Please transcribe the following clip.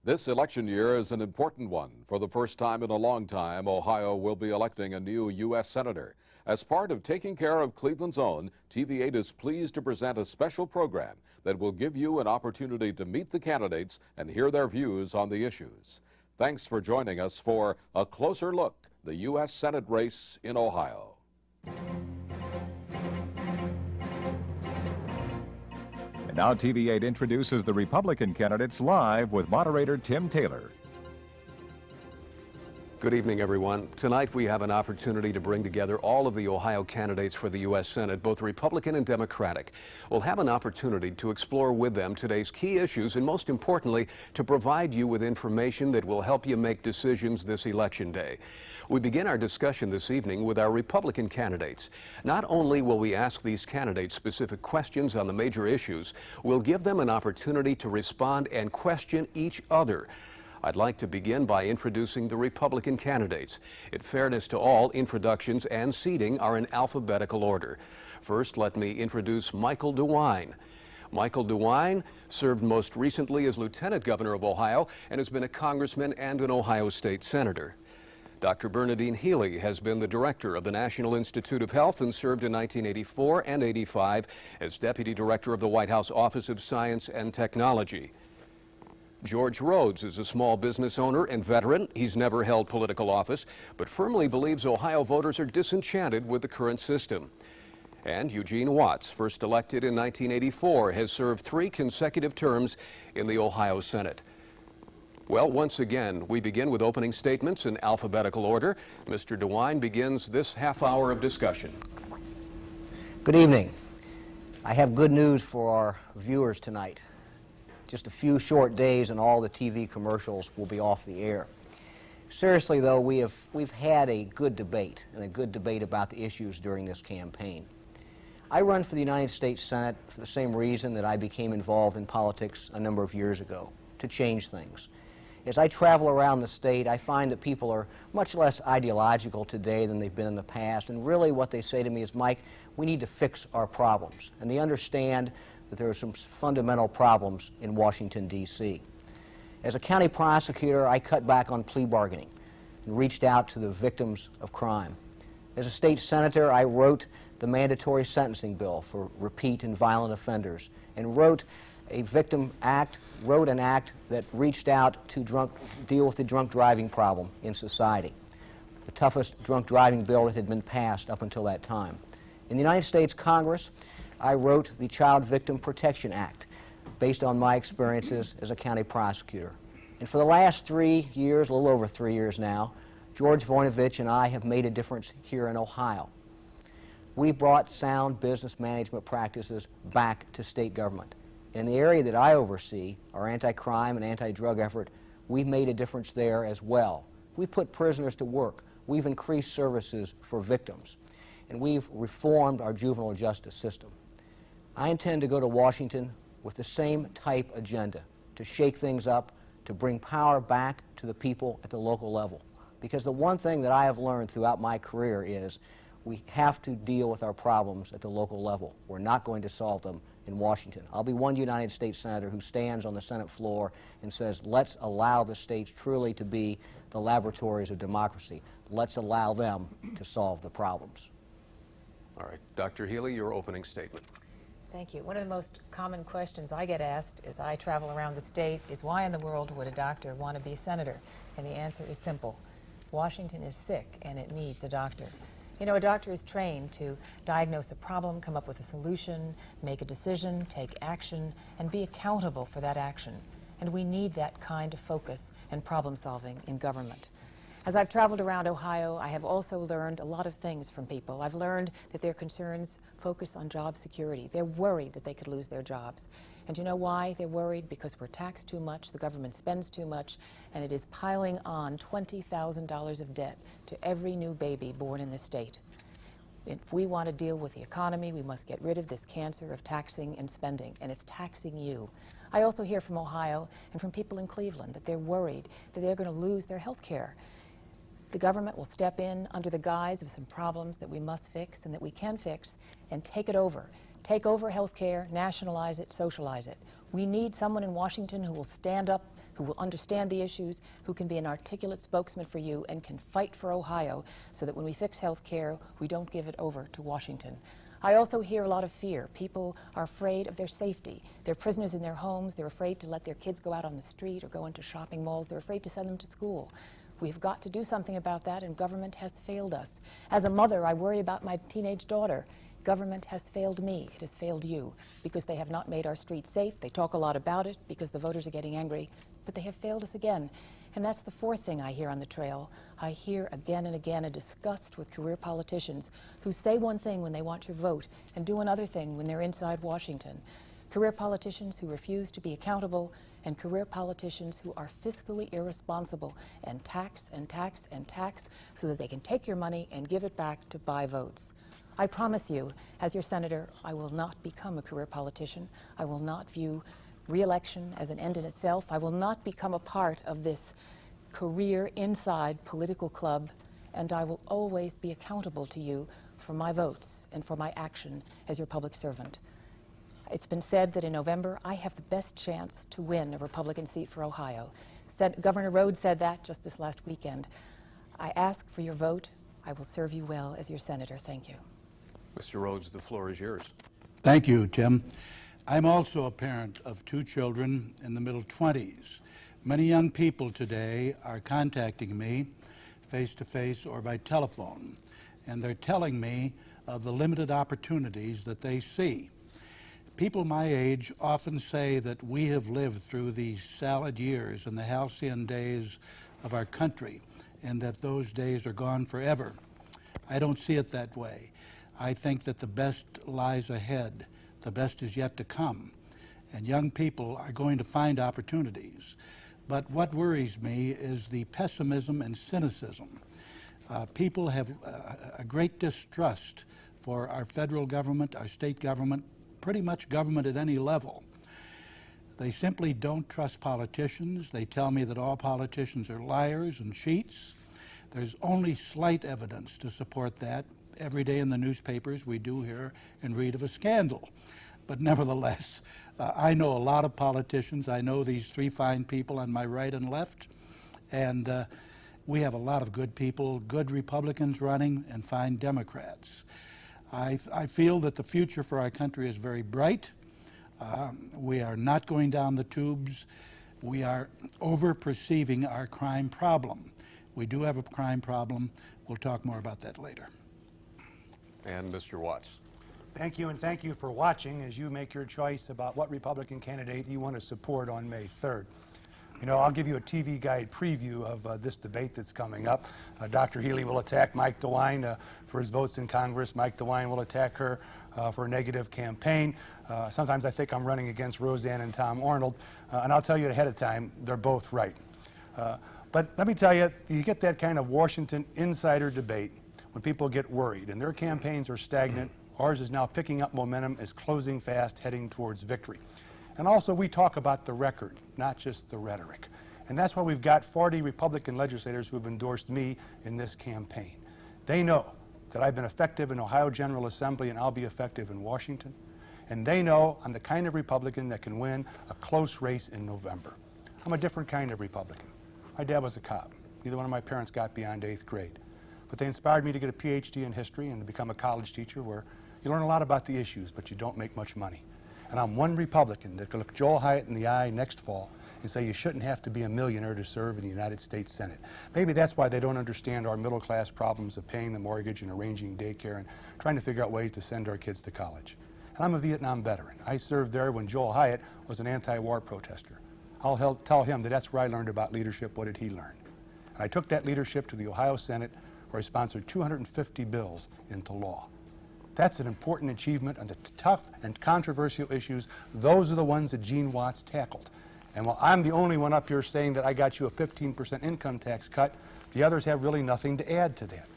This election year is an important one. For the first time in a long time, Ohio will be electing a new U.S. Senator. As part of taking care of Cleveland's own, TV8 is pleased to present a special program that will give you an opportunity to meet the candidates and hear their views on the issues. Thanks for joining us for A Closer Look, the U.S. Senate race in Ohio. And now TV8 introduces the Republican candidates live with moderator Tim Taylor. Good evening, everyone. Tonight we have an opportunity to bring together all of the Ohio candidates for the U.S. Senate, both Republican and Democratic. We'll have an opportunity to explore with them today's key issues and, most importantly, to provide you with information that will help you make decisions this election day. We begin our discussion this evening with our Republican candidates. Not only will we ask these candidates specific questions on the major issues, we'll give them an opportunity to respond and question each other. I'd like to begin by introducing the Republican candidates. In fairness to all, introductions and seating are in alphabetical order. First, let me introduce Michael DeWine. Michael DeWine served most recently as Lieutenant Governor of Ohio and has been a congressman and an Ohio State Senator. Dr. Bernadine Healy has been the director of the National Institute of Health and served in 1984 and 85 as Deputy Director of the White House Office of Science and Technology. George Rhodes is a small business owner and veteran. He's never held political office, but firmly believes Ohio voters are disenchanted with the current system. And Eugene Watts, first elected in 1984, has served 3 consecutive terms in the Ohio Senate. Well, once again, we begin with opening statements in alphabetical order. Mr. DeWine begins this half hour of discussion. Good evening. I have good news for our viewers tonight. Just a few short days and all the TV commercials will be off the air. Seriously, though, we've had a good debate, and a good debate about the issues during this campaign. I run for the United States Senate for the same reason that I became involved in politics a number of years ago, to change things. As I travel around the state, I find that people are much less ideological today than they've been in the past, and really what they say to me is, Mike, we need to fix our problems. And they understand that there are some fundamental problems in Washington, D.C. As a county prosecutor, I cut back on plea bargaining and reached out to the victims of crime. As a state senator, I wrote the mandatory sentencing bill for repeat and violent offenders and wrote an act that reached out to deal with the drunk driving problem in society, the toughest drunk driving bill that had been passed up until that time. In the United States Congress, I wrote the Child Victim Protection Act based on my experiences as a county prosecutor. And for the last 3 years, a little over 3 years now, George Voinovich and I have made a difference here in Ohio. We brought sound business management practices back to state government. In the area that I oversee, our anti-crime and anti-drug effort, we've made a difference there as well. We put prisoners to work. We've increased services for victims. And we've reformed our juvenile justice system. I intend to go to Washington with the same type agenda, to shake things up, to bring power back to the people at the local level. Because the one thing that I have learned throughout my career is we have to deal with our problems at the local level. We're not going to solve them in Washington. I'll be one United States Senator who stands on the Senate floor and says, let's allow the states truly to be the laboratories of democracy. Let's allow them to solve the problems. All right, Dr. Healy, your opening statement. Thank you. One of the most common questions I get asked as I travel around the state is, why in the world would a doctor want to be a senator? And the answer is simple. Washington is sick and it needs a doctor. You know, a doctor is trained to diagnose a problem, come up with a solution, make a decision, take action, and be accountable for that action. And we need that kind of focus and problem solving in government. As I've traveled around Ohio, I have also learned a lot of things from people. I've learned that their concerns focus on job security. They're worried that they could lose their jobs. And you know why they're worried? Because we're taxed too much, the government spends too much, and it is piling on $20,000 of debt to every new baby born in this state. If we want to deal with the economy, we must get rid of this cancer of taxing and spending, and it's taxing you. I also hear from Ohio and from people in Cleveland that they're worried that they're going to lose their health care. The government will step in under the guise of some problems that we must fix and that we can fix and take it over. Take over health care, nationalize it, socialize it. We need someone in Washington who will stand up, who will understand the issues, who can be an articulate spokesman for you and can fight for Ohio so that when we fix health care, we don't give it over to Washington. I also hear a lot of fear. People are afraid of their safety. They're prisoners in their homes. They're afraid to let their kids go out on the street or go into shopping malls. They're afraid to send them to school. We've got to do something about that, and government has failed us. As a mother, I worry about my teenage daughter. Government has failed me. It has failed you because they have not made our streets safe. They talk a lot about it because the voters are getting angry, but they have failed us again. And that's the fourth thing I hear on the trail. I hear again and again a disgust with career politicians who say one thing when they want your vote and do another thing when they're inside Washington. Career politicians who refuse to be accountable, and career politicians who are fiscally irresponsible and tax and tax and tax so that they can take your money and give it back to buy votes. I promise you, as your senator, I will not become a career politician. I will not view re-election as an end in itself. I will not become a part of this career inside political club, and I will always be accountable to you for my votes and for my action as your public servant. It's been said that in November, I have the best chance to win a Republican seat for Ohio. Governor Rhodes said that just this last weekend. I ask for your vote. I will serve you well as your senator. Thank you. Mr. Rhodes, the floor is yours. Thank you, Tim. I'm also a parent of 2 children in the middle 20s. Many young people today are contacting me face-to-face or by telephone, and they're telling me of the limited opportunities that they see. People my age often say that we have lived through the salad years and the halcyon days of our country, and that those days are gone forever. I don't see it that way. I think that the best lies ahead. The best is yet to come, and young people are going to find opportunities. But what worries me is the pessimism and cynicism. People have a great distrust for our federal government, our state government, pretty much government at any level. They simply don't trust politicians. They tell me that all politicians are liars and cheats. There's only slight evidence to support that. Every day in the newspapers we do hear and read of a scandal. But nevertheless, I know a lot of politicians. I know these 3 fine people on my right and left, and we have a lot of good people, good Republicans running, and fine Democrats. I feel that the future for our country is very bright. We are not going down the tubes. We are over-perceiving our crime problem. We do have a crime problem. We'll talk more about that later. And Mr. Watts. Thank you, and thank you for watching as you make your choice about what Republican candidate you want to support on May 3rd. You know, I'll give you a TV guide preview of this debate that's coming up. Dr. Healy will attack Mike DeWine for his votes in Congress. Mike DeWine will attack her for a negative campaign. Sometimes I think I'm running against Roseanne and Tom Arnold, and I'll tell you ahead of time, they're both right. But let me tell you, you get that kind of Washington insider debate when people get worried and their campaigns are stagnant. Ours is now picking up momentum, is closing fast, heading towards victory. And also, we talk about the record, not just the rhetoric. And that's why we've got 40 Republican legislators who have endorsed me in this campaign. They know that I've been effective in Ohio General Assembly and I'll be effective in Washington. And they know I'm the kind of Republican that can win a close race in November. I'm a different kind of Republican. My dad was a cop. Neither one of my parents got beyond 8th grade. But they inspired me to get a PhD in history and to become a college teacher where you learn a lot about the issues, but you don't make much money. And I'm one Republican that could look Joel Hyatt in the eye next fall and say you shouldn't have to be a millionaire to serve in the United States Senate. Maybe that's why they don't understand our middle class problems of paying the mortgage and arranging daycare and trying to figure out ways to send our kids to college. And I'm a Vietnam veteran. I served there when Joel Hyatt was an anti-war protester. I'll tell him that that's where I learned about leadership. What did he learn? And I took that leadership to the Ohio Senate, where I sponsored 250 bills into law. That's an important achievement on the tough and controversial issues. Those are the ones that Gene Watts tackled. And while I'm the only one up here saying that I got you a 15% income tax cut, the others have really nothing to add to that.